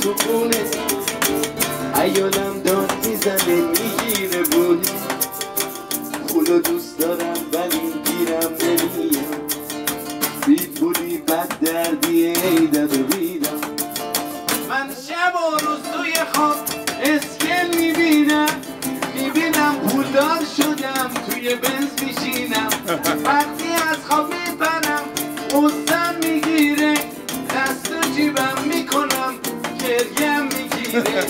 تو خونه ایالم داد میزنه میگیره بونه پولو دوست دارم ولی گیرم نمیام بی پولی بد دردیه ای دد و بیدم من شب و روز توی خواب اسکل میبینم پولدار شدم توی بنز میشینم وقتی از خواب میپرم قصم میگیره دست و جیبم میکنم گریم میگیره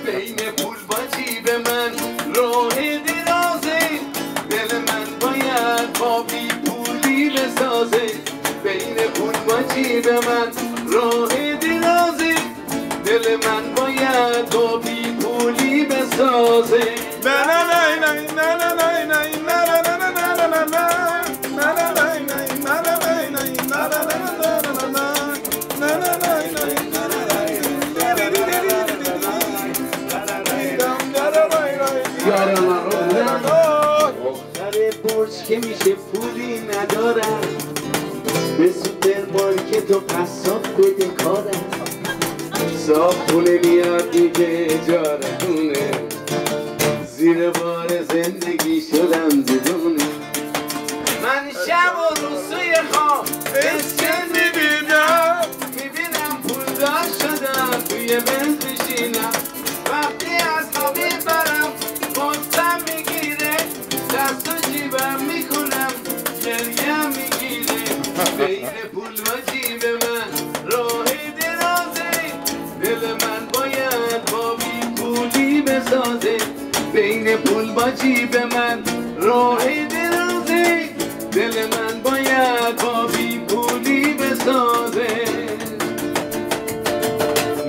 بین پول با جیب من راه درازه دل من باید با بی پولی بسازه بین پول با جیب من راه درازه دل من باید با بی پولی بسازه آخر برج که میشه پولی ندارم به سوپرمارکت و قصاب بده کارم صابخونه میاد دیگه اجاره خونه زیر بار زندگی شدم بدونه من شب و روز توی خواب اسکن میبینم پولدار شدم توی بنز میشینم وقتی از خواب میبرم قصم میگیره دست و جیبم میکنم گریم میگیره بین پول و جیب من راه درازه دل من باید با بی پولی بسازه بین پول با جیب من راه درازه دل من باید با بی پولی بسازه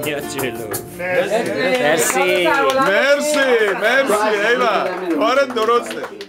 میاد جلو مرسی ایوه کارت درسته